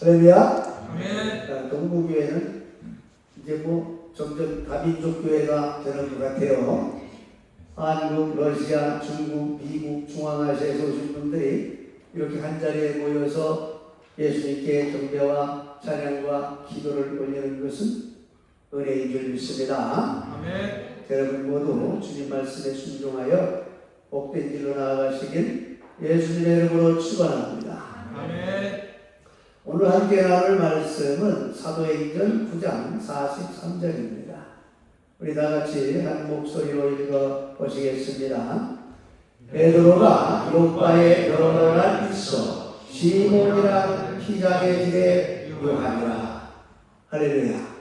할렐루야. 아멘. 동부교회는 이제 점점 다민족 교회가 되는 것 같아요. 한국, 러시아, 중국, 미국, 중앙아시아에서 오신 분들이 이렇게 한 자리에 모여서 예수님께 경배와 찬양과 기도를 올리는 것은 은혜인 줄 믿습니다. 아멘. 여러분 모두 주님 말씀에 순종하여 복된 길로 나아가시길 예수님의 이름으로 축원합니다. 아멘. 오늘 함께 나눌 말씀은 사도행전 9장 43절입니다. 우리 다 같이 한 목소리로 읽어 보시겠습니다. 베드로가 요바에 여러 날 있어 시몬이라 피자의 집에 유하니라. 할렐루야.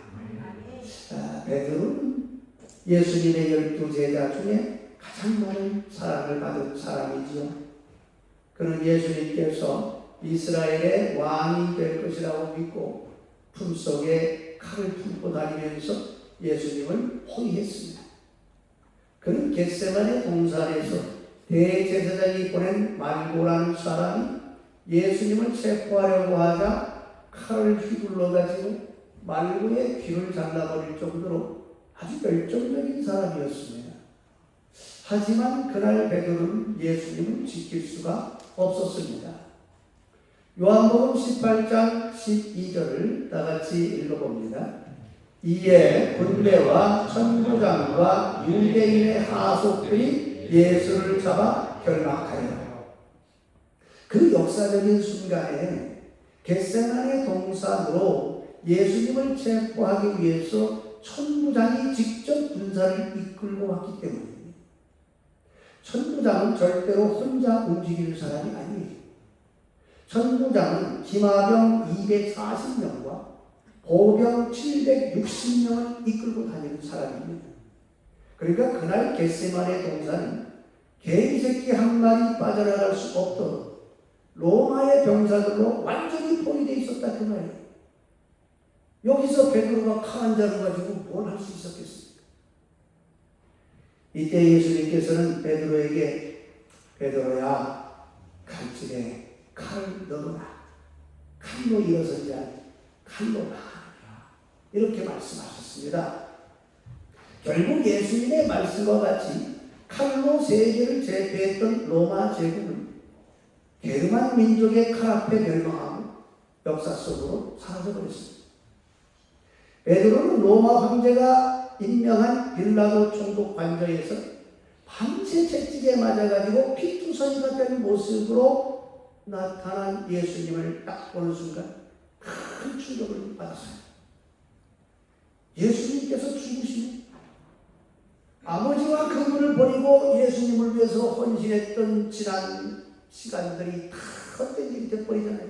베드로는 예수님의 12 제자 중에 가장 많은 사랑을 받은 사람이지요. 그는 예수님께서 이스라엘의 왕이 될 것이라고 믿고 품속에 칼을 품고 다니면서 예수님을 호위했습니다. 그는 겟세마네 동산에서 대제사장이 보낸 말고라는 사람이 예수님을 체포하려고 하자 칼을 휘둘러 가지고 말고의 귀를 잘라버릴 정도로 아주 열정적인 사람이었습니다. 하지만 그날 베드로는 예수님을 지킬 수가 없었습니다. 요한복음 18장 12절을 다같이 읽어봅니다. 이에 군대와 천부장과 유대인의 하속들이 예수를 잡아 결박하여 그 역사적인 순간에 겟세마네 동산으로 예수님을 체포하기 위해서 천부장이 직접 군사를 이끌고 왔기 때문입니다. 천부장은 절대로 혼자 움직이는 사람이 아니에요. 천부장은 기마병 240명과 보병 760명을 이끌고 다니는 사람입니다. 그러니까 그날 겟세마네 동산은 개미 새끼 한 마리 빠져나갈 수 없도록 로마의 병사들로 완전히 포위되어 있었다 그 말이에요. 여기서 베드로가 칼 한 자루 가지고 뭘 할 수 있었겠습니까? 이때 예수님께서는 베드로에게 베드로야 칼집에 칼을 넣어라. 칼로 일어서지 않고 칼로 나가라. 이렇게 말씀하셨습니다. 결국 예수님의 말씀과 같이 칼로 세계를 제패했던 로마 제국은 게르만 민족의 칼 앞에 멸망하고 역사 속으로 사라져버렸습니다. 베드로는 로마 황제가 임명한 빌라도 총독 관저에서 밤새 채찍에 맞아가지고 피투성이가 된 모습으로 나타난 예수님을 딱 보는 순간 큰 충격을 받았어요. 예수님께서 죽으시면 아버지와 그분을 버리고 예수님을 위해서 헌신했던 지난 시간들이 다 헛된 일이 돼버리잖아요.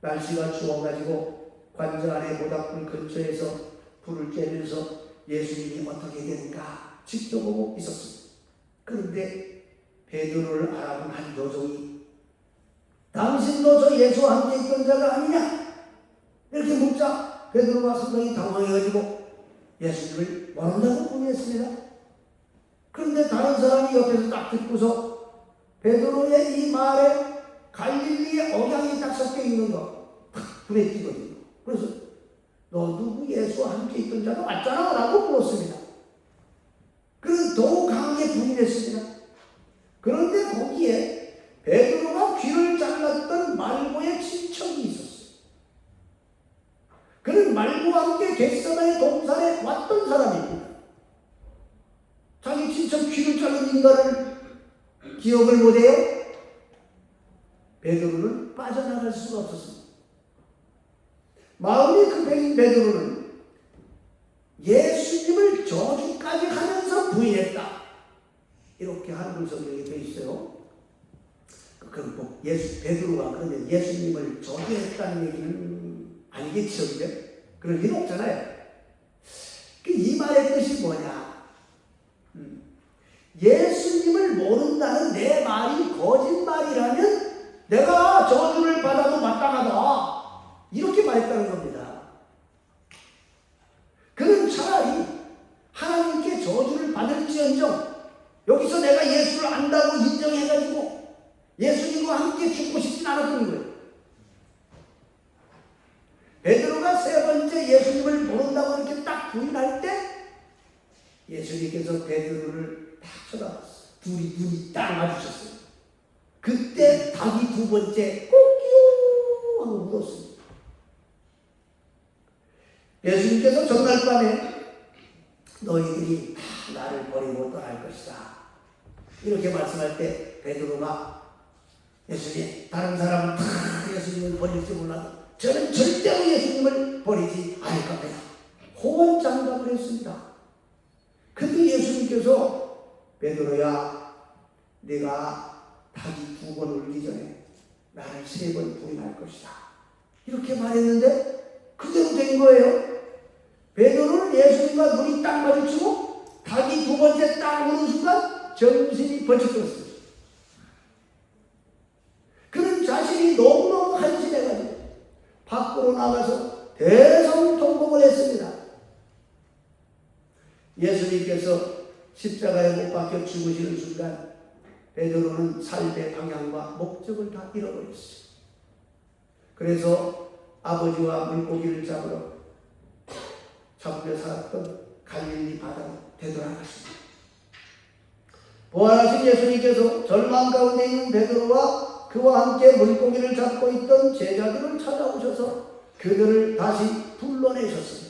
날씨가 추워가지고 관저 안에 모닥불 근처에서 불을 쬐면서 예수님이 어떻게 되는가 지켜보고 있었습니다. 그런데 베드로를 알아본 한 여종이 당신도 저 예수와 함께 있던 자가 아니냐? 이렇게 묻자 베드로가 상당히 당황해가지고 예수님을 모른다고 부인했습니다. 그런데 다른 사람이 옆에서 딱 듣고서 베드로의 이 말에 갈릴리의 억양이 딱 섞여 있는 거 눈에 띄거든요. 그래서 너 누구 예수와 함께 있던 자가 맞잖아 라고 물었습니다. 그는 더욱 강하게 부인했습니다. 그런데 거기에 베드로가 귀를 잘랐던 말고의 친척이 있었어요. 그는 말고와 함께 겟세마네 동산에 왔던 사람입니다. 자기 친척 귀를 자른 인간을 기억을 못해요? 베드로는 빠져나갈 수가 없었습니다. 마음이 급해진 베드로는 예수님을 저주까지 하면서 부인했다. 이렇게 한글 성경에 되어 있어요. 그럼 베드로가 그러면 예수님을 저주했다는 얘기는 아니겠죠, 그죠? 그럴 리는 없잖아요. 이 말의 뜻이 뭐냐? 예수님을 모른다는 내 말이 거짓말이라면 내가 저주를 받아도 마땅하다. 이렇게 말했다는 겁니다. 그는 차라리 하나님께 저주를 받을지언정 여기서 내가 예수를 안다고 인정해가지고 예수님과 함께 죽고 싶진 않았던 거예요. 부인할 때 예수님께서 베드로를 딱 쳐다봤어요. 둘이 눈이 딱 마주쳤어요. 그때 닭이 두 번째 꼬끼요 하고 울었습니다. 예수님께서 전날 밤에 너희들이 다 나를 버리고 떠날 것이다 이렇게 말씀할 때 베드로가 예수님, 다른 사람은 다 예수님을 버릴지 몰라도 저는 절대로 예수님을 버리지 않을 겁니다. 호언장담을 했습니다. 근데 예수님께서 베드로야, 네가 닭이 2번 울기 전에 나를 3번 부인할 것이다 이렇게 말했는데 그대로 된 거예요. 베드로는 예수님과 눈이 딱 마주치고 닭이 2번째 딱 우는 순간 정신이 번쩍 들었습니다. 그는 자신이 너무너무 한심해가지고 밖으로 나가서 대성통곡을 했습니다. 예수님께서 십자가에 못 박혀 죽으시는 순간 베드로는 삶의 방향과 목적을 다 잃어버렸어요. 그래서 아버지와 물고기를 잡으러 살았던 갈릴리 바다로 되돌아갔습니다. 부활하신 예수님께서 절망 가운데 있는 베드로와 그와 함께 물고기를 잡고 있던 제자들을 찾아오셔서 그들을 다시 불러내셨습니다.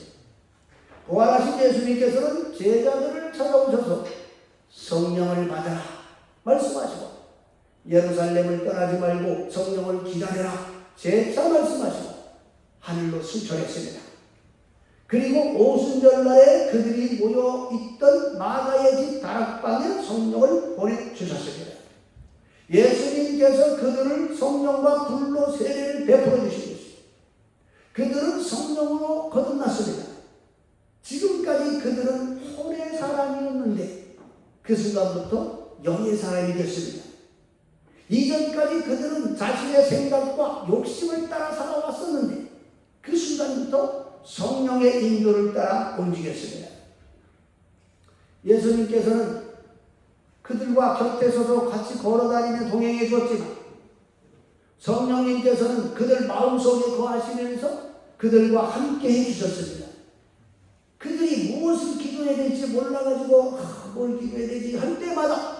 부활하신 예수님께서는 제자들을 찾아오셔서 성령을 받아라 말씀하시고 예루살렘을 떠나지 말고 성령을 기다려라 재차 말씀하시고 하늘로 승천했습니다. 그리고 오순절날에 그들이 모여있던 마가의 집 다락방에 성령을 보내주셨습니다. 예수님께서 그들을 성령과 불로 세례를 베풀어 주신 것입니다. 그들은 성령으로 거듭났습니다. 지금까지 그들은 혼의 사람이었는데 그 순간부터 영의 사람이 됐습니다. 이전까지 그들은 자신의 생각과 욕심을 따라 살아왔었는데 그 순간부터 성령의 인도를 따라 움직였습니다. 예수님께서는 그들과 곁에 서서 같이 걸어다니며 동행해 주었지만 성령님께서는 그들 마음속에 거하시면서 그들과 함께 해주셨습니다. 그들이 무엇을 기도해야 될지 몰라가지고 뭘 기도해야 되지 할 때마다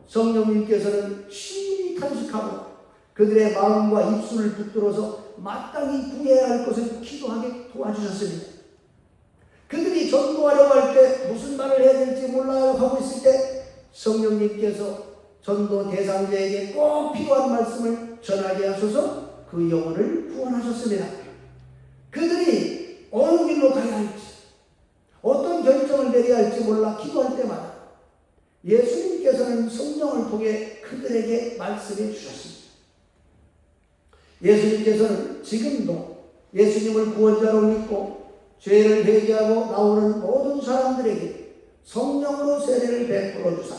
성령님께서는 심히 탄식하고 그들의 마음과 입술을 붙들어서 마땅히 구해야 할 것을 기도하게 도와주셨습니다. 그들이 전도하려고 할 때 무슨 말을 해야 될지 몰라 하고 있을 때 성령님께서 전도 대상자에게 꼭 필요한 말씀을 전하게 하셔서 그 영혼을 구원하셨습니다. 그들이 어느 길로 가야 할지 어떤 결정을 내려야 할지 몰라 기도할 때마다 예수님께서는 성령을 통해 그들에게 말씀해 주셨습니다. 예수님께서는 지금도 예수님을 구원자로 믿고 죄를 회개하고 나오는 모든 사람들에게 성령으로 세례를 베풀어 주사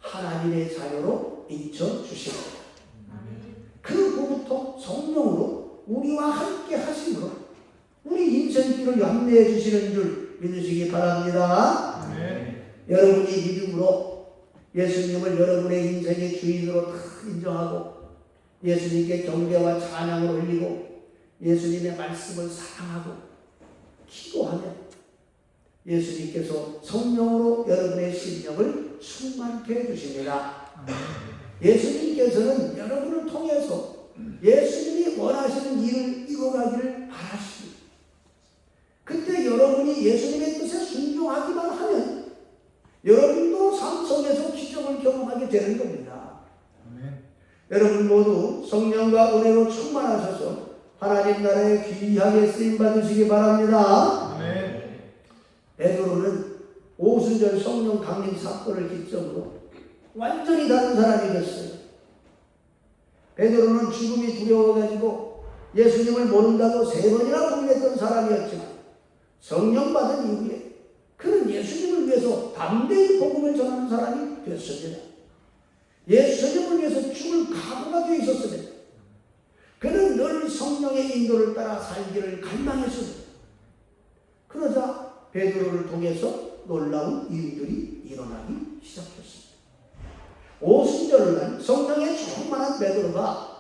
하나님의 자녀로 인쳐 주십니다. 그 후부터 성령으로 우리와 함께 하심으로 우리 인생길을 안내해 주시는 줄 믿으시기 바랍니다. 여러분이 믿음으로 예수님을 여러분의 인생의 주인으로 인정하고 예수님께 경배와 찬양을 올리고 예수님의 말씀을 사랑하고 기도하면 예수님께서 성령으로 여러분의 심령을 충만케 해주십니다. 예수님께서는 여러분을 통해서 예수님이 원하시는 일을 이루어가기를 바라십니다. 그때 여러분이 예수님의 뜻에 순종하기만 하면 여러분도 삶 속에서 기적을 경험하게 되는 겁니다. 여러분 모두 성령과 은혜로 충만하셔서 하나님 나라에 귀하게 쓰임받으시기 바랍니다. 베드로는 오순절 성령 강림 사건을 기점으로 완전히 다른 사람이 됐어요. 베드로는 죽음이 두려워가지고 예수님을 모른다고 3번이나 부인했던 사람이었지만 성령 받은 이후에 그는 예수님을 위해서 담대히 복음을 전하는 사람이 되었습니다. 예수님을 위해서 죽을 각오가 되어 있었습니다. 그는 늘 성령의 인도를 따라 살기를 갈망했습니다. 그러자 베드로를 통해서 놀라운 일들이 일어나기 시작했습니다. 오순절날 성령에 충만한 베드로가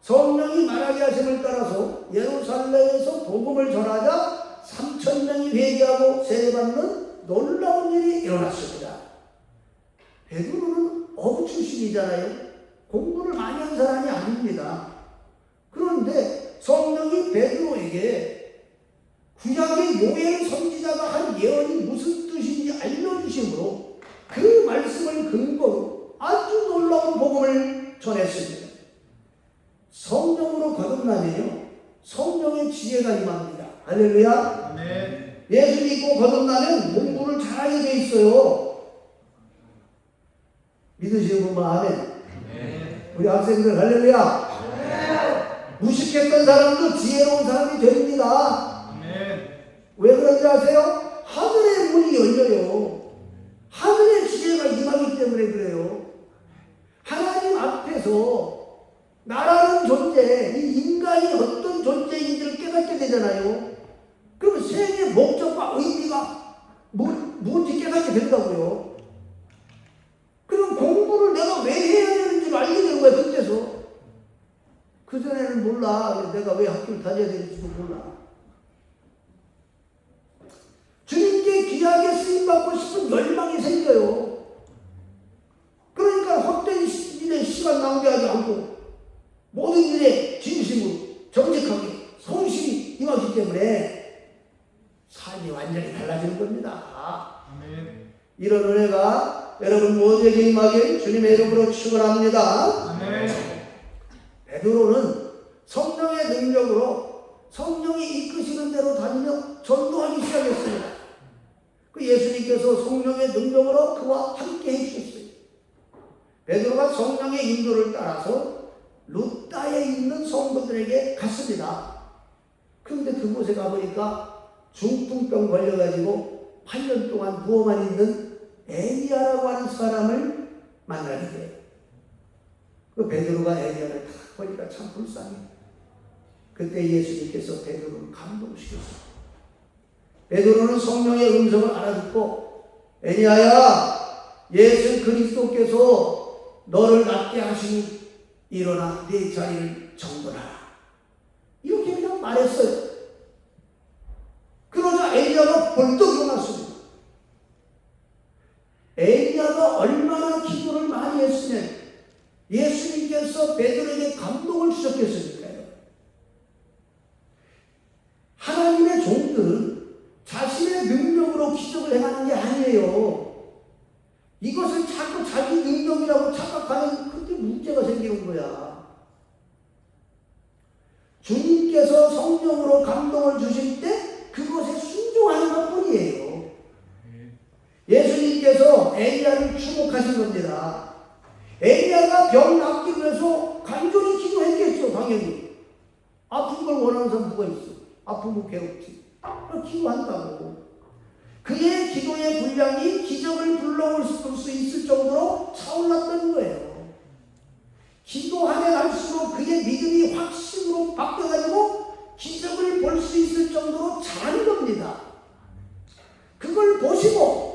성령이 말하게 하심을 따라서 예루살렘에서 복음을 전하자 3,000명이 회개하고 세례받는 놀라운 일이 일어났습니다. 베드로는 어부 출신이잖아요. 공부를 많이 한 사람이 아닙니다. 그런데 성령이 베드로에게 구약의 요엘 선지자가 한 예언이 무슨 뜻인지 알려주심으로 그 말씀을 근거로 아주 놀라운 복음을 전했습니다. 성령으로 거듭나면요, 성령의 지혜가 임합니다. 할렐루야. 아멘. 예수 믿고 거듭나면 공부를 잘하게 돼 있어요. 믿으시는 분만 아멘. 아멘. 우리 학생들 할렐루야. 무식했던 사람도 지혜로운 사람이 됩니다. 아멘. 왜 그런지 아세요? 하늘의 문이 열려요. 하늘의 지혜가 임하기 때문에 그래요. 하나님 앞에서 나라는 존재, 이 인간이 어떤 존재인지를 깨닫게 되잖아요. 그럼 생의 목적과 의미가 뭔지 깨닫게 된다고요. 그럼 공부를 내가 왜 해야 되는지를 알게 되는 거야, 그때서. 그전에는 몰라. 내가 왜 학교를 다녀야 되는지도 몰라. 주님께 귀하게 쓰임받고 싶은 열망이 생겨요. 그러니까 헛된 일에 시간 낭비하지 않고 모든 일에 진심으로 정직하게 성실히 임하기 때문에 삶이 완전히 달라지는 겁니다. 아멘. 이런 은혜가 여러분 모두에게 임하길 주님의 이름으로 축원합니다. 아멘. 베드로는 성령의 능력으로 성령이 이끄시는 대로 다니며 전도하기 시작했습니다. 그 예수님께서 성령의 능력으로 그와 함께 해주셨어요. 베드로가 성령의 인도를 따라서 루다에 있는 성도들에게 갔습니다. 그런데 그곳에 가보니까 중풍병 걸려가지고 8년 동안 누워만 있는 에리야라고 하는 사람을 만나게 돼요. 그 베드로가 에리야를 딱 보니까 참 불쌍해. 그때 예수님께서 베드로를 감동시켰어요. 베드로는 성령의 음성을 알아듣고 에리야야, 예수 그리스도께서 너를 낫게 하시니 일어나 네 자리를 정돈하라. 이렇게 그냥 말했어요. 그러자 에리야가 벌떡 일어났습니다. 에리야가 얼마나 기도를 많이 했으면 예수님께서 베드로에게 감동을 주셨겠습니까요? 하나님의 종들은 자신의 능력으로 기적을 행하는 게 아니에요. 이것을 자꾸 자기 능력이라고 착각하면 그때 문제가 생기는 거야. 주님께서 성령으로 감동을 주실 때 그것에 순종하는 것뿐이에요. 예수님께서 에리야를 주목하신 겁니다. 에리야가 병 낫기 위해서 간절히 기도했겠죠, 당연히. 아픈 걸 원하는 사람 누가 있어? 아프면 괴롭지. 기도한다고. 그의 기도의 분량이 기적을 불러올 수 있을 정도로 차올랐던 거예요. 기도하면 할수록 그의 믿음이 확신으로 바뀌어가지고 기적을 볼 수 있을 정도로 잘한 겁니다. 그걸 보시고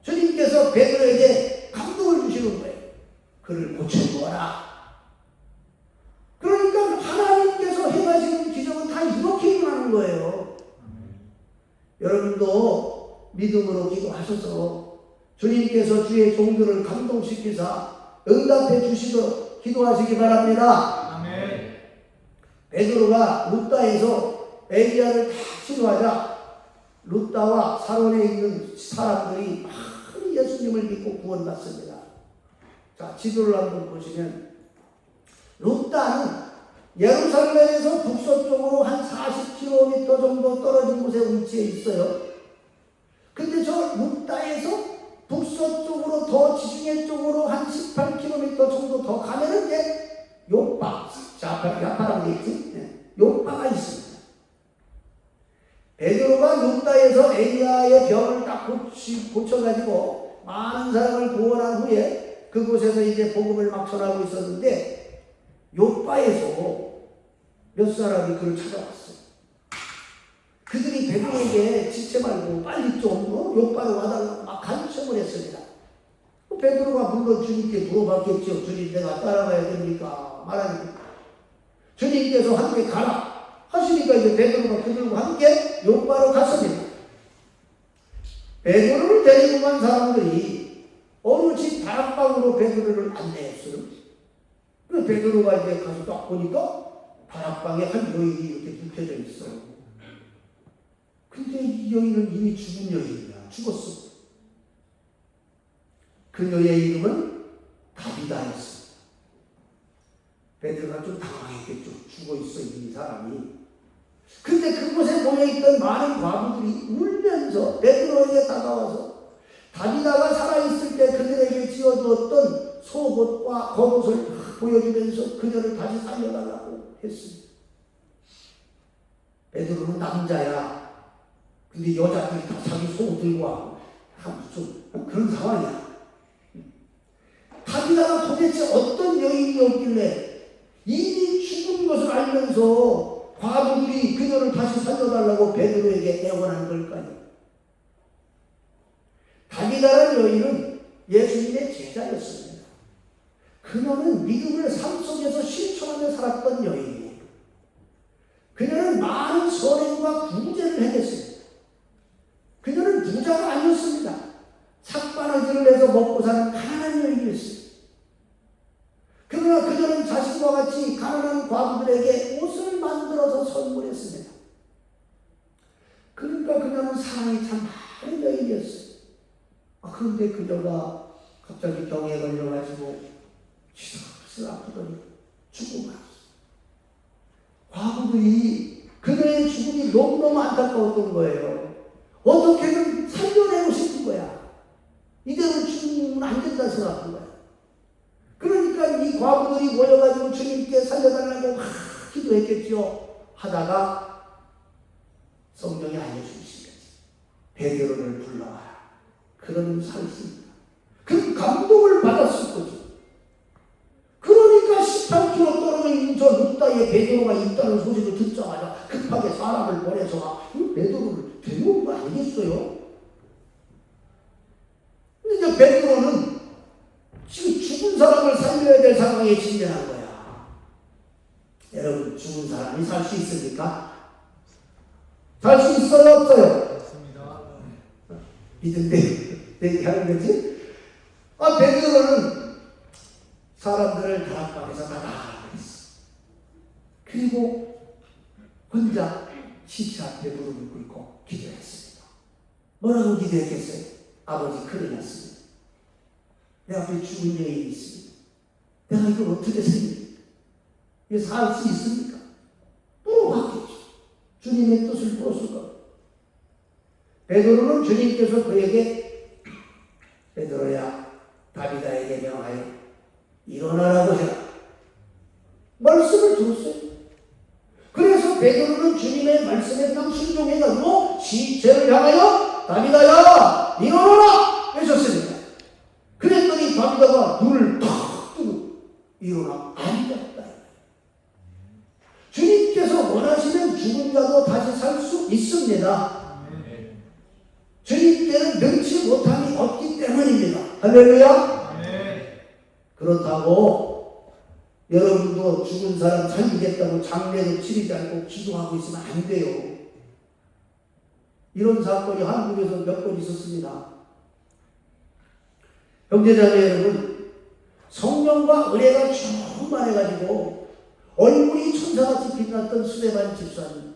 주님께서 베드로에게 감동을 주시는 거예요. 그를 고쳐주어라. 그러니까 하나님께서 행하시는 기적은 다 이렇게 일어나는 거예요. 여러분도 믿음으로 기도하셔서 주님께서 주의 종들을 감동시키사 응답해 주시도록 기도하시기 바랍니다. 아멘. 베드로가 루다에서 에리야를 다 치료하자 루다와 사론에 있는 사람들이 많이 예수님을 믿고 구원받습니다. 자, 지도를 한번 보시면 루다는 예루살렘에서 북서쪽으로 한 40km 정도 떨어진 곳에 위치해 있어요. 근데 저 루다에서 북서쪽으로 더 지중해 쪽으로 한 18km 정도 더 가면은 이제 요파, 야파라고 돼 있지? 요파가 있습니다. 베드로가 루다에서 에리야의 병을 딱 고쳐가지고 많은 사람을 구원한 후에 그곳에서 이제 복음을 막 전하고 있었는데 요파에서 몇 사람이 그를 찾아왔어요. 그들이 베드로에게 지체 말고 빨리 좀 요파로 와달라고 막 간청을 했습니다. 베드로가 물론 주님께 물어봤겠죠. 주님, 내가 따라가야 됩니까? 말하니까 주님께서 함께 가라. 하시니까 이제 베드로가 그들과 함께 요바로 갔습니다. 베드로를 데리고 간 사람들이 어느 집 다락방으로 베드로를 안내했어요. 그 베드로가 이제 가서 딱 보니까 다락방에 한 여인이 이렇게 눕혀져 있어요. 근데 이 여인은 이미 죽은 여인이야. 죽었어. 그녀의 이름은 다비다였어. 베드로가 좀 당황했겠죠. 죽어 있어 이 사람이. 근데 그곳에 모여있던 많은 과부들이 울면서 베드로에게 다가와서 다비다가 살아있을 때 그들에게 지어주었던 속옷과 겉옷을 보여주면서 그녀를 다시 살려달라고 했습니다. 베드로는 남자야. 근데 여자들이 다 자기 속옷 들고 와고 좀 그런 상황이야. 다비다가 도대체 어떤 여인이었길래 이미 죽은 것을 알면서 과부들이 그녀를 다시 살려달라고 베드로에게 애원한 걸까요? 다비다라는 여인은 예수님의 제자였습니다. 그녀는 믿음을 삶 속에서 실천하며 살았던 여인이에요. 그녀는 많은 선행과 구제를 행했습니다. 그녀는 부자가 아니었습니다. 삭바느질을 해서 먹고 사는 가난한 여인이었습니다. 그러나 그녀는 자신과 같이 가난한 과부들에게 옷을 만들어서 선물했습니다. 그러니까 그녀는 사랑이 참 많은 여인이었어요. 그런데 그녀가 갑자기 병에 걸려가지고 시들시들 아프더니 죽고 말았어요. 과부들이 그녀의 죽음이 너무너무 안타까웠던 거예요. 어떻게든 살려내고 싶은 거야. 이대로 죽으면 안 된다 생각한 거야. 그러니까 이 과부들이 모여가지고 주님께 살려달라고 막 기도했겠죠. 하다가 성경이 알려주신 거지. 베드로를 불러와라. 그러면 살 수 있다. 그 감동을 받았을 거죠. 그러니까 18km 떨어져 있는 저 룻다에 베드로가 있다는 소식을 듣자마자 급하게 사람을 보내서 베드로를 데려온 거 아니겠어요? 근데 이제 베드로는 지금 죽은 사람을 살려야 될 상황에 직면한 거야. 여러분, 죽은 사람이 살 수 있습니까? 살 수 있어요, 없어요? 없습니다. 믿은데 얘기하는 거지? 베드로는 사람들을 다락방에서 나가라고 했어. 그리고 혼자 시체 앞에 무릎을 꿇고 기도했습니다. 뭐라고 기도했겠어요? 아버지, 큰일 났습니다. 내 앞에 죽은 여인이 있습니다. 내가 이걸 어떻게 살립니까? 이게 살 수 있습니까? 물어봤겠죠. 주님의 뜻을 물었을 겁니다. 베드로는 주님께서 그에게 베드로야, 다비다에게 명하여 일어나라고 해라. 말씀을 들었어요. 그래서 베드로는 주님의 말씀에 딱 순종해가지고 시체를 향하여 다비다야, 일어나라! 하셨습니다. 그랬더니 다비다가 눈을 탁 뜨고 일어나 앉았다. 주님께서 원하시면 죽은 자도 다시 살 수 있습니다. 주님께는 능치 못함이 없기 때문입니다. 할렐루야. 그렇다고 여러분도 죽은 사람 살리겠다고 장례도 치르지 않고 기도하고 있으면 안 돼요. 이런 사건이 한국에서 몇 번 있었습니다. 형제자매 여러분, 성령과 은혜가 충만해가지고 얼굴이 천사같이 빛났던 스데반 집사님,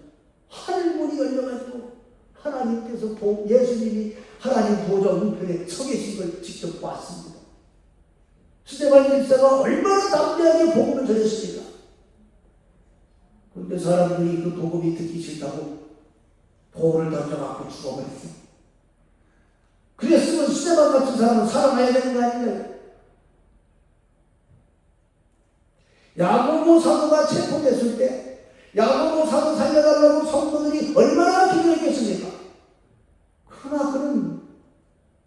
하늘문이 열려가지고 하나님께서 예수님이 하나님 보좌 우편에 서 계신 걸 직접 봤습니다. 스데반 집사가 얼마나 담대하게 복음을 전했습니까? 그런데 사람들이 그 복음이 듣기 싫다고 돌을 던져갖고 죽어버렸어요. 그랬으면 스데반 같은 사람은 살아나야 되는 거 아니에요? 야고보 사도가 체포됐을 때 야고보 사도 살려달라고 성도들이 얼마나 기도했겠습니까? 그러나 그는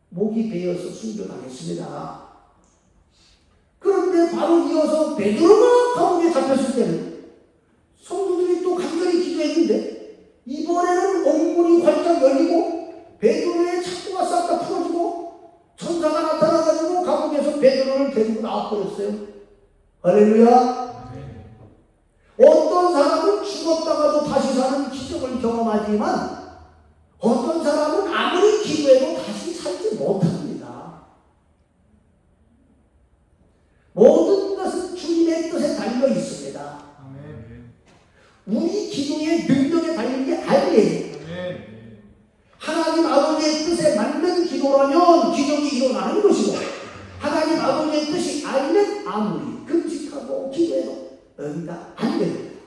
목이 베어서 순교당했습니다. 그런데 바로 이어서 베드로가 감옥에 잡혔을 때는 성도들이 또 간절히 기도했는데 이번에는 옥문이 활짝 열리고 베드로의 착고가 싹 다 풀어지고 천사가 나타나가지고 감옥에서 베드로를 데리고 나와버렸어요. 할렐루야. 어떤 사람은 죽었다가도 다시 사는 기적을 경험하지만 어떤 사람은 아무리 기도해도 다시 살지 못합니다. 모든 것은 주님의 뜻에 달려 있습니다. 우리 기도의 능력에 달린 게 아니에요. 하나님 아버지의 뜻에 맞는 기도라면 기적이 일어나는 것이고, 하나님 아버지의 뜻이 아니면 아무리 금식하고 기도해도 응답 안 됩니다.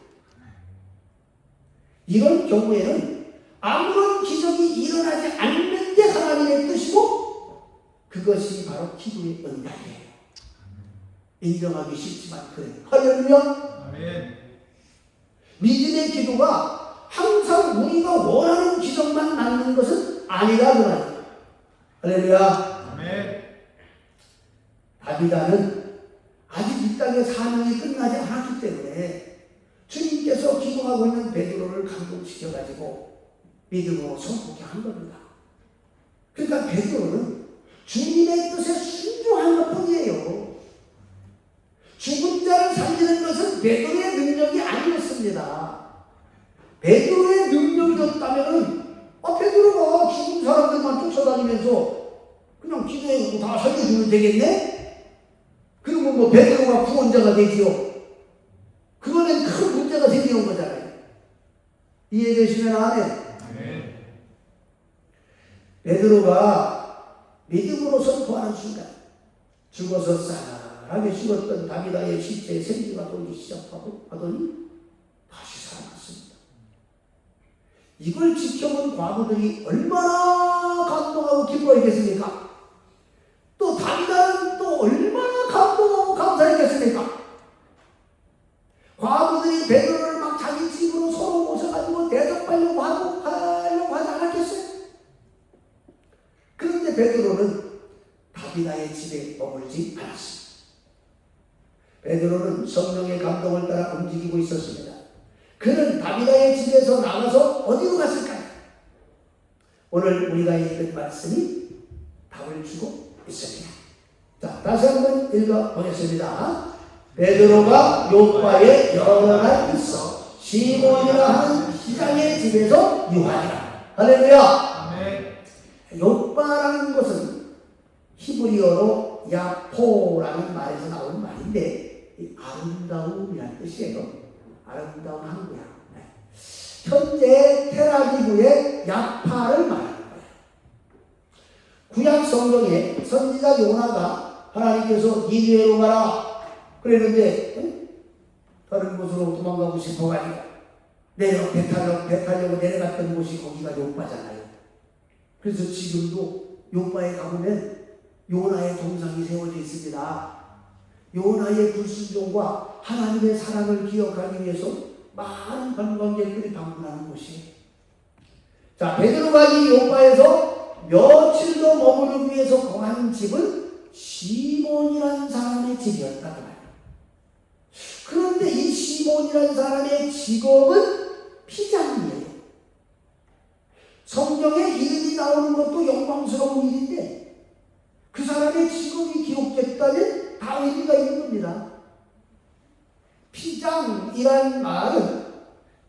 이런 경우에는 아무런 기적이 일어나지 않는 게 하나님의 뜻이고, 그것이 바로 기도의 응답이에요. 인정하기 쉽지만 그래요. 할렐루야. 믿음의 기도가 항상 우리가 원하는 기적만 낳는 것은 아니라 그 말이에요. 할렐루야. 다비다는 아직 이 땅의 사명이 끝나지 않았기 때문에 주님께서 기도하고 있는 베드로를 감동시켜가지고 믿음으로 선포케 한 겁니다. 그러니까 베드로는 주님의 뜻에 순종한 것뿐이에요. 죽은 자를 살리는 것은 베드로의 능력이 아니었습니다. 베드로의 능력이었다면 베드로가 죽은 사람들만 쫓아다니면서 그냥 기도해서 다 살려주면 되겠네? 그러면 뭐 베드로가 구원자가 되지요. 그거는 큰 문제가 생기는 거잖아요. 이해되시면 아멘. 베드로가 믿음으로 선포하는 순간 죽어서 싸하게 죽었던 다비다의 시체에 생기가 돌기 시작하더니 다시 살아났습니다. 이걸 지켜본 과부들이 얼마나 감동하고 기뻐했겠습니까? 또 다비다는 또 얼마나 감동하고 감사했겠습니까? 과부들이 베드로를 막 자기 집으로 서로 모셔가지고 대접하려고 하지 않았겠어요? 그런데 베드로는 다비다의 집에 머물지 않았습니다. 베드로는 성령의 감동을 따라 움직이고 있었습니다. 그는 다비다의 집에서 나가서 어디로 갔을까요? 오늘 우리가 읽은 말씀이 답을 주고 있습니다. 자, 다시 한번 읽어보겠습니다. 베드로가 요파에 여러 날 있어 시몬이라 하는 시장의 집에서 유하니라. 할렐루야. 요파라는 것은 히브리어로 야포라는 말에서 나온 말인데 아름다움이라는 뜻이에요. 아름다운 항구야. 현재 텔아비브의 야파를 말하는 거예요. 구약 성경에 선지자 요나가 하나님께서 니느웨로 가라 그랬는데 다른 곳으로 도망가고 싶어가지고 배 타려고 내려갔던 곳이 거기가 요파잖아요. 그래서 지금도 요파에 가보면 요나의 동상이 세워져 있습니다. 요나의 불순종과 하나님의 사랑을 기억하기 위해서 많은 관광객들이 방문하는 곳이에요. 자, 베드로가 이 요파에서 며칠도 머무르기 위해서 거한 집은 시몬이라는 사람의 집이었다 그 말이에요. 그런데 이 시몬이라는 사람의 직업은 피장이에요. 성경에 이름이 나오는 것도 영광스러운 일인데 그 사람의 직업이 기록됐다면 다 의미가 있는 겁니다. 피장이란 말은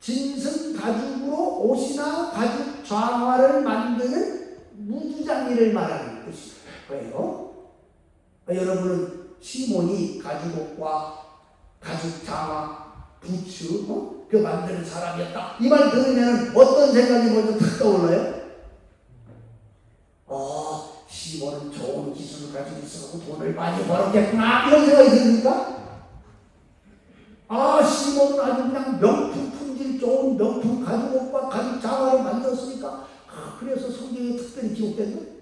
짐승 가죽으로 옷이나 가죽 좌화를 만드는 무두장이를 말하는 뜻이에요. 여러분은 시몬이 가죽옷과 가죽 장화, 부츠 그 만드는 사람이었다 이 말 들으면 어떤 생각이 먼저 탁 떠올라요? 시몬은 좋은 기술을 가지고 있어서 돈을 많이 벌었겠구나 이런 생각이 듭니까? 시몬은 아주 그냥 명품 품질 좋은 명품 가죽옷과 가죽 장화를 만들었으니까 그래서 성경에 특별히 기록된 거예요.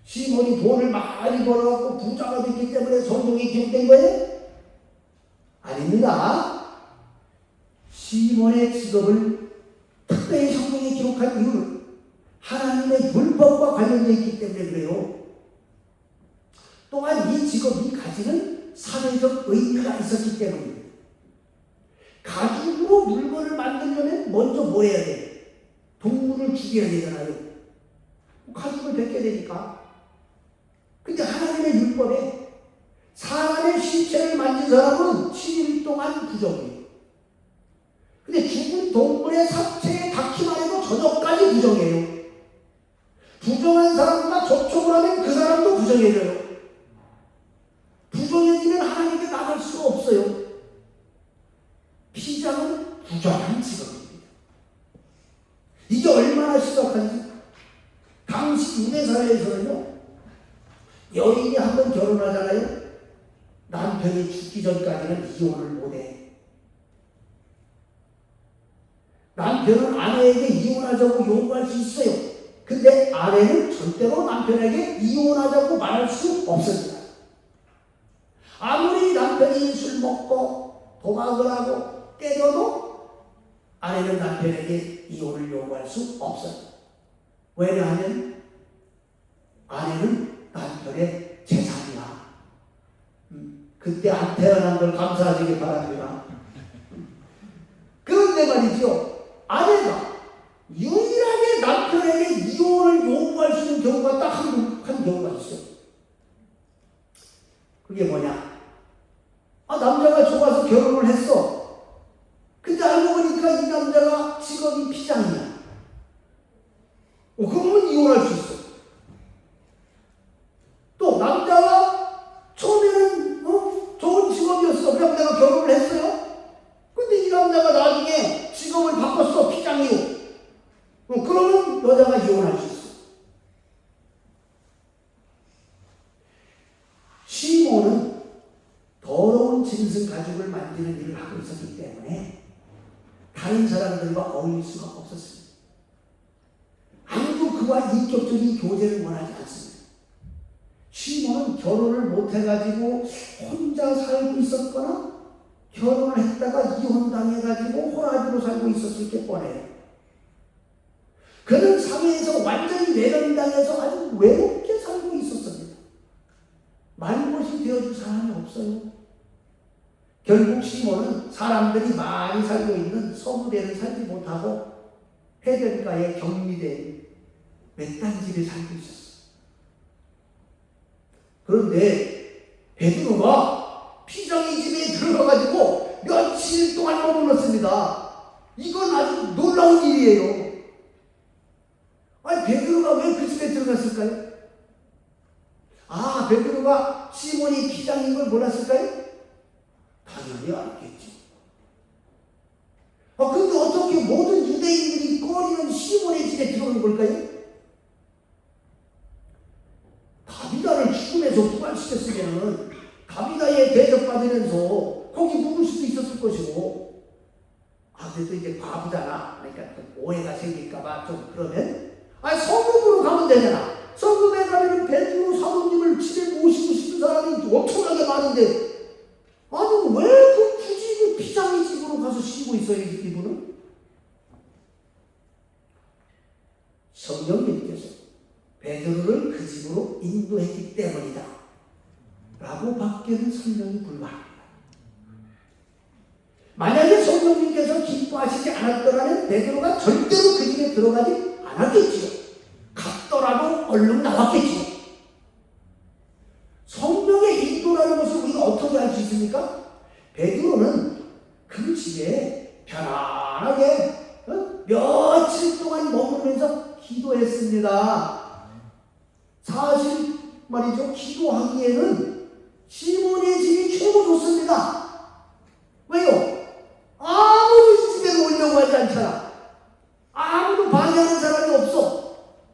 시몬이 돈을 많이 벌어갖고 부자가 됐기 때문에 성경에 기록된 거예요? 아닙니다. 시몬의 직업을 특별히 성경에 기록한 이유는 하나님의 율법과 관련되어 있기 때문에 그래요. 또한 이 직업이 가지는 사회적 의미가 있었기 때문입니다. 가죽으로 물건을 만들려면 먼저 뭐 해야 돼? 동물을 죽여야 되잖아요. 가죽을 벗겨야 되니까. 근데 하나님의 율법에 사람의 신체를 만진 사람은 7일 동안 부정해요. 생긴 동물의 사체에 닿기만 해도 저녁까지 부정해요. 부정한 사람과 접촉을 하면 그 사람도 부정해져요. 부정해지면 하나님께 나갈 수가 없어요. 피장은 부정한 직업입니다. 이게 얼마나 심각한지. 당시 유대 사회에서는요, 여인이 한번 결혼하잖아요. 남편이 죽기 전까지는 이혼을 못해. 남편은 아내에게 이혼하자고 요구할 수 있어요. 근데 아내는 절대로 남편에게 이혼하자고 말할 수 없습니다. 아무리 남편이 술 먹고 도박을 하고 때려도 아내는 남편에게 이혼을 요구할 수 없어요. 왜냐하면 아내는 남편의 재산이야. 그때 안 태어난 걸 감사하시기 바랍니다. 그런데 말이죠, 아내가 유일하게 남편에게 이혼을 요구할 수 있는 경우가 딱 한 경우가 있어요. 그게 뭐냐? 남자가 좋아서 결혼을 했어. 근데 알고 보니까 이 남자가 직업이 피장이야. 그러면 이혼할 수 있어. 또 남자가 처음에는 좋은 직업이었어. 그냥 내가 결혼을 했어요. 근데 이 남자가 나중에 직업을 바꿨어. 피장이요. 그러면 여자가 이혼할 수 있어. 시몬은 더러운 짐승 가죽을 만드는 일을 하고 있었기 때문에 다른 사람들과 어울릴 수가 없었습니다. 아무도 그와 인격적인 교제를 원하지 않습니다. 시몬은 결혼을 못해가지고 혼자 살고 있었거나 결혼을 했다가 이혼당해가지고 호라지로 살고 있었을 게 뻔해요. 그는 사회에서 완전히 외면당해서 아주 외롭게 살고 있었습니다. 말못이 되어줄 사람이 없어요. 결국 시몬은 사람들이 많이 살고 있는 서부대를 살지 못하고 해변가의 경리대 외딴 집에 살고 있었어요. 그런데 베드로가 피장이 집에 들어가가지고 며칠 동안 머물렀습니다. 이건 아주 놀라운 일이에요. 베드로가 왜 그 집에 들어갔을까요? 베드로가 시몬이 피장인 걸 몰랐을까요? 당연히 알겠죠. 근데 어떻게 모든 유대인들이 꺼리는 시몬의 집에 들어오는 걸까요? 다비다를 죽음에서 부활시켰으면 다비다에 대접받으면서 거기 묵을 수도 있었을 것이고, 그래도 이제 과부잖아. 그러니까 좀 오해가 생길까봐 좀 그러면, 성읍으로 가면 되잖아. 성읍에 가면 베드로 사도님을 집에 모시고 싶은 사람이 엄청나게 많은데, 왜 굳이 그 피장이 집으로 가서 쉬고 있어요, 이분은? 성령님께서 베드로를 그 집으로 인도했기 때문이다 라고 밖에는 설명이 불가합니다. 만약에 성령님께서 기뻐하시지 않았더라면 베드로가 절대로 그 집에 들어가지 않았겠지요. 갔더라도 얼른 나왔겠지요. 성령의 인도라는 것을 우리가 어떻게 알 수 있습니까? 베드로는 그 집에 편안하게 며칠 동안 머무르면서 기도했습니다. 사실 말이죠, 기도하기에는 시몬의 집이 최고 좋습니다. 왜요? 아무도 집에 오려고 하지 않잖아. 아무도 방해하는 사람이 없어.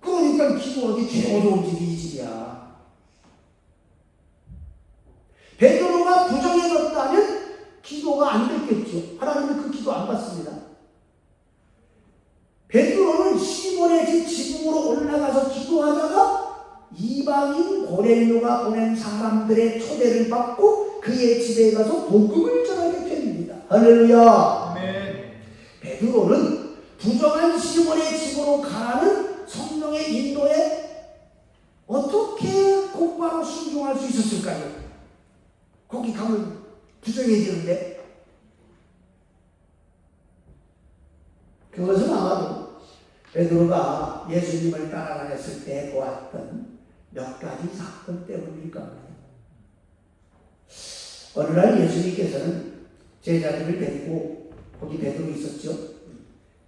그러니까 기도하기 최고 좋은 집이 이 집이야. 베드로가 부정해졌다면 기도가 안 됐겠죠. 하나님은 그 기도 안 받습니다. 베드로는 시몬의 집 지붕으로 올라가서 기도하다가 이방인 고넬료가 보낸 사람들의 초대를 받고 그의 집에 가서 복음을 전하게 됩니다. 할렐루야. 아멘. 베드로는 부정한 시몬의 집으로 가라는 성령의 인도에 어떻게 곧바로 순종할 수 있었을까요? 거기 가면 부정해지는데, 그것은 아마도 베드로가 예수님을 따라다녔을 때 보았던 몇 가지 사건 때문일 겁니다. 어느 날 예수님께서는 제자들을 데리고, 거기 베드로 있었죠.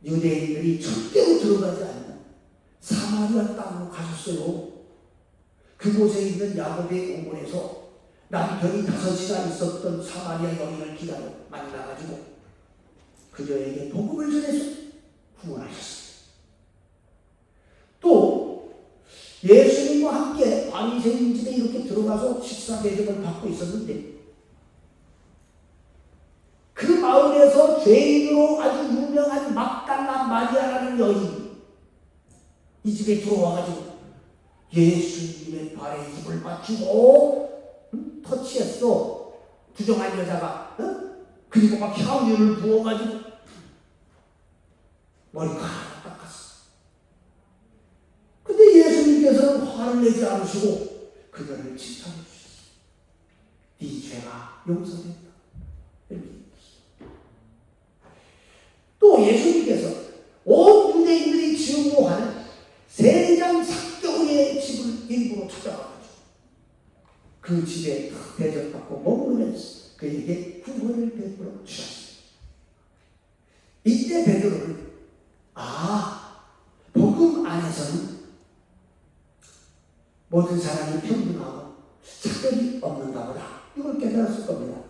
유대인들이 절대로 들어가지 않는 사마리아 땅으로 가셨어요. 그곳에 있는 야곱의 오골에서 남편이 5시간 있었던 사마리아 여인을 기다려 만나가지고 그녀에게 복음을 전해서 구원하셨습니다. 또 예수님과 함께 바리새인 집에 이렇게 들어가서 식사 대접을 받고 있었는데 그 마을에서 죄인으로 아주 유명한 막달라 마리아라는 여인이 이 집에 들어와가지고 예수님의 발에 입을 맞추고 터치했어. 부정한 여자가. 그리고 막 향유를 부어가지고 머리카락을 닦았어. 근데 예수님께서는 화를 내지 않으시고 그녀를 칭찬해 주셨어요. 네 죄가 용서된다. 또 예수님께서 온 유대인들이 증오하는 세장 삭개오의 집을 일부러 찾아가가지고 그 집에 대접받고 머무르면서 그에게 구원을 베풀어 주셨습니다. 이때 베드로는 복음 안에서는 모든 사람이 평등하고 차별이 없는가 보다. 이걸 깨달았을 겁니다.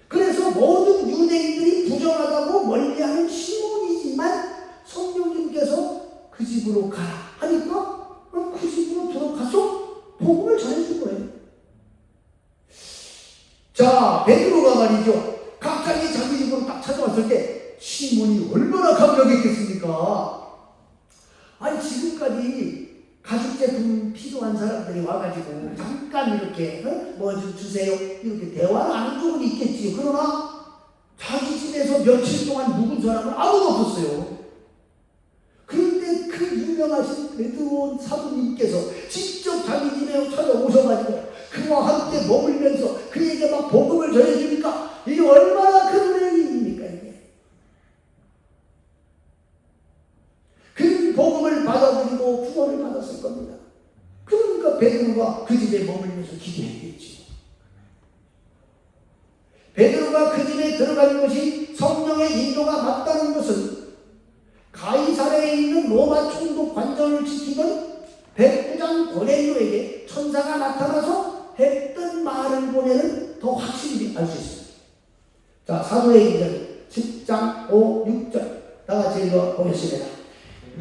그래서 모든 유대인들이 부정하다고 멀리하는 시몬이지만 성령님께서 그 집으로 가라 하니까 그 집으로 들어가서 복음을 전해준 거예요. 자, 베드로가 말이죠. 갑자기 자기 집으로 딱 찾아왔을 때 시몬이 얼마나 감격했겠습니까? 아니 지금까지 가죽 제품 필요한 사람들이 와가지고 잠깐 이렇게 뭐 좀 주세요 이렇게 대화를 하는 적은 있겠지. 그러나 자기 집에서 며칠 동안 묵은 사람은 아무도 없었어요. 그런데 그 유명하신 베드로 사부님께서 직접 자기 집에 찾아오셔가지고 그와 함께 머물면서 그에게 막 복음을 전해주니까 이게 얼마나 큰 은혜입니까 이게. 그 복음을 받아들이고 구원을 받았을 겁니다. 그러니까 베드로가 그 집에 머물면서 기도했겠지. 베드로가 그 집에 들어가는 것이 성령의 인도가 맞다는 것은 가이사랴에 있는 로마 총독 관전을 지키던 백부장 고넬료에게 천사가 나타나서 했던 말을 보내는 더 확실히 알 수 있습니다. 자, 사도행전 10장 5, 6절 다 같이 읽어보겠습니다.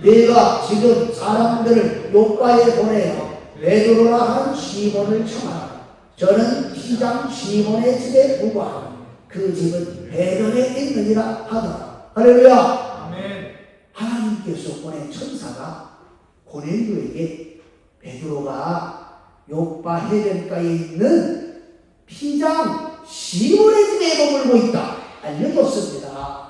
내가 지금 사람들을 요빠에 보내어 베드로라 하는 시몬을 청하라. 저는 피장 시몬의 집에 무고하노. 그 집은 해변에 있느니라 하더라. 할렐루야. 아멘. 하나님께서 보낸 천사가 고넬료에게 베드로가 요빠 해변가에 있는 피장 시몬의 집에 머물고 있다 알려줬습니다.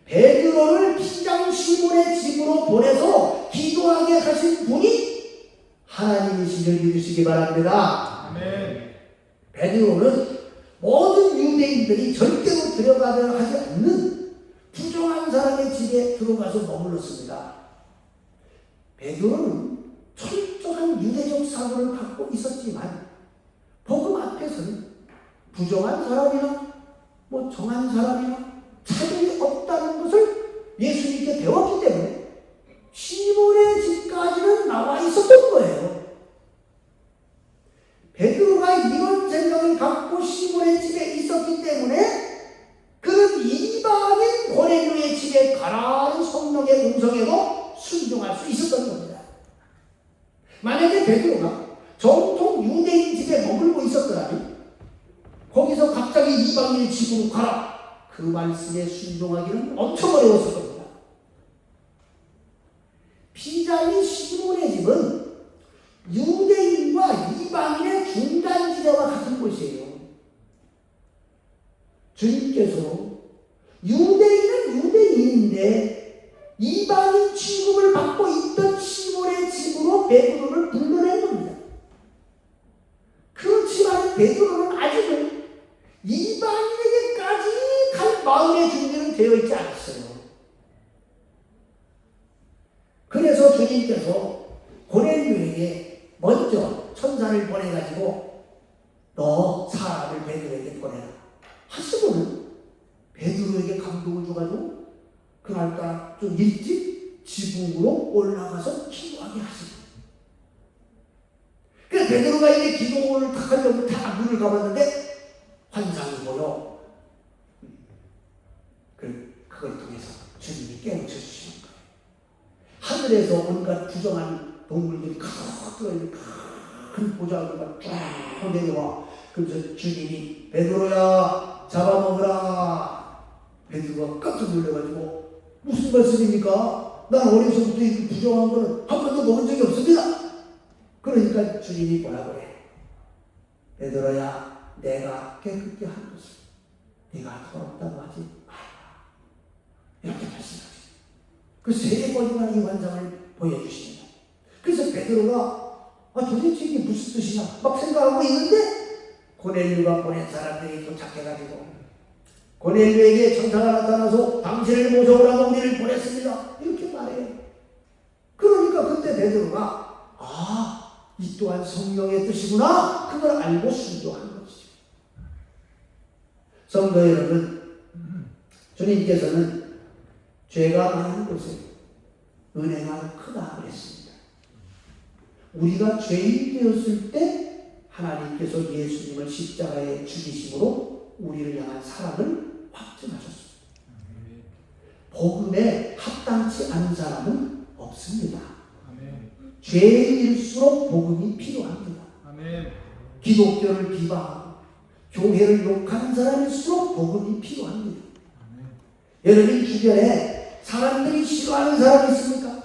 베드로를 피장 시몬의 집으로 보내서 기도하게 하신 분이 하나님이시를 믿으시기 바랍니다. 아멘. 베드로는 모든 유대인들이 절대로 들어가려 하지 않는 부정한 사람의 집에 들어가서 머물렀습니다. 베드로는 철저한 유대적 사고를 갖고 있었지만 복음 앞에서는 부정한 사람이나 정한 사람이나 차별이 없다는 것을 예수님께 배웠기 때문에 시몬의 집까지는 나와 있었던 거예요. 베드로가 이런 생각을 갖고 시몬의 집에 있었기 때문에 그는 이방인 고넬료의 집에 가라는 성령의 음성에도 순종할 수 있었던 겁니다. 만약에 베드로가 정통 유대인 집에 머물고 있었더라면 거기서 갑자기 이방인 집으로 가라 그 말씀에 순종하기는 엄청 어려웠을 겁니다. 피장인 시몬의 집은 유대인과 이방인의 중간지대와 같은 곳이에요. 주님께서 유대인은 유대인인데 이방인 취급을 받고 있던 시몬의 집으로 베드로를 불러낸 겁니다. 그렇지만 베드로는 아직은 이방인에게까지 갈 마음의 준비는 되어 있지 않았어요. 그래서 주님께서 고넬료에게 먼저 천사를 보내가지고 너 사람을 베드로에게 보내라 하시고는 베드로에게 감동을 줘가지고 그날따라 좀 일찍 지붕으로 올라가서 기도하게 하십니다. 그래서 베드로가 이제 기도를 탁 하려고 다 문을 가봤는데 환상이 보여. 그걸 통해서 주님이 깨우쳐 주시는 거예요. 하늘에서 온갖 부정한 동물들이 큰 보좌들과 쫙 내려와. 그래서 주님이 베드로야 잡아먹으라. 베드로가 깜짝 놀라가지고 무슨 말씀입니까? 난 어려서부터 이 부정한 거는 한 번도 먹은 적이 없습니다. 그러니까 주님이 뭐라고 해? 베드로야 내가 깨끗게 한 것을 네가 더럽다고 하지 말라. 이렇게 말씀하죠. 그 세 번이나 이 환상을 보여주십니다. 그래서 베드로가 도대체 이게 무슨 뜻이냐 막 생각하고 있는데 고넬료가 보낸 사람들이 도착해가지고 고넬료에게 천사가 나타나서 당신을 모셔오라고 우리를 보냈습니다. 이렇게 말해요. 그러니까 그때 베드로가 이 또한 성령의 뜻이구나 그걸 알고 순종한 것이죠. 성도 여러분, 주님께서는 죄가 많은 곳에 은혜가 크다 그랬습니다. 우리가 죄인 되었을 때 하나님께서 예수님을 십자가에 죽이심으로 우리를 향한 사랑을 확증하셨습니다. 복음에 합당치 않은 사람은 없습니다. 죄인일수록 복음이 필요합니다. 기독교를 비방하고 교회를 욕하는 사람일수록 복음이 필요합니다. 여러분 주변에 사람들이 싫어하는 사람이 있습니까?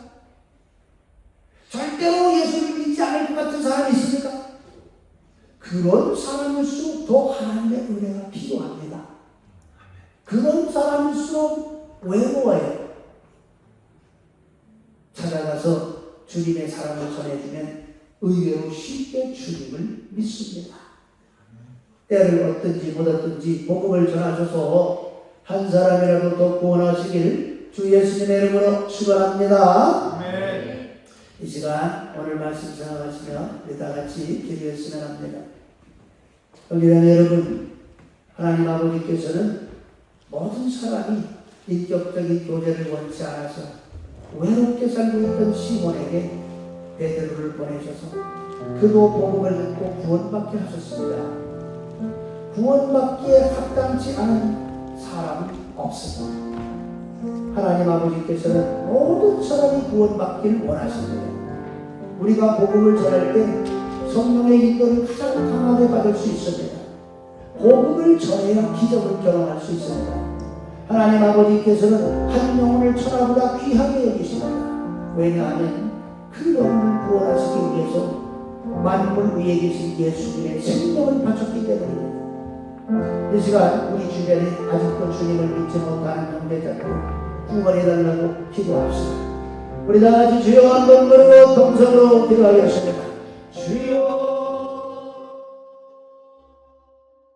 절대로 예수를 믿지 않을 것 같은 사람이 있습니까? 그런 사람일수록 더 하나님의 은혜가 필요합니다. 그런 사람일수록 외로워요. 찾아가서 주님의 사랑을 전해주면 의외로 쉽게 주님을 믿습니다. 때를 얻든지 못 얻든지 복음을 전하셔서 한 사람이라도 더 구원하시길 주 예수님의 이름으로 축원합니다. 이 시간 오늘 말씀 생각하시며 우리 다 같이 기도했으면 합니다. 여기는 여러분, 하나님 아버지께서는 모든 사람이 인격적인 교제를 원치 않아서 외롭게 살고 있던 시몬에게 베드로를 보내셔서 그도 복음을 듣고 구원받게 하셨습니다. 구원받기에 합당치 않은 사람은 없습니다. 하나님 아버지께서는 모든 사람이 구원받기를 원하십니다. 우리가 복음을 전할 때 성령의 인도를 가장 강하게 받을 수 있습니다. 복음을 전해야 기적을 경험할 수 있습니다. 하나님 아버지께서는 한 영혼을 천하보다 귀하게 여기십니다. 왜냐하면 그 영혼을 구원하시기 위해서 만물 위에 계신 예수님의 생명을 바쳤기 때문입니다. 이 시간 우리 주변에 아직도 주님을 믿지 못하는 형제자들 구원해달라고 기도합시다. 우리 다 같이 주여 한 번 부르고 동성으로 기도하겠습니다. 주여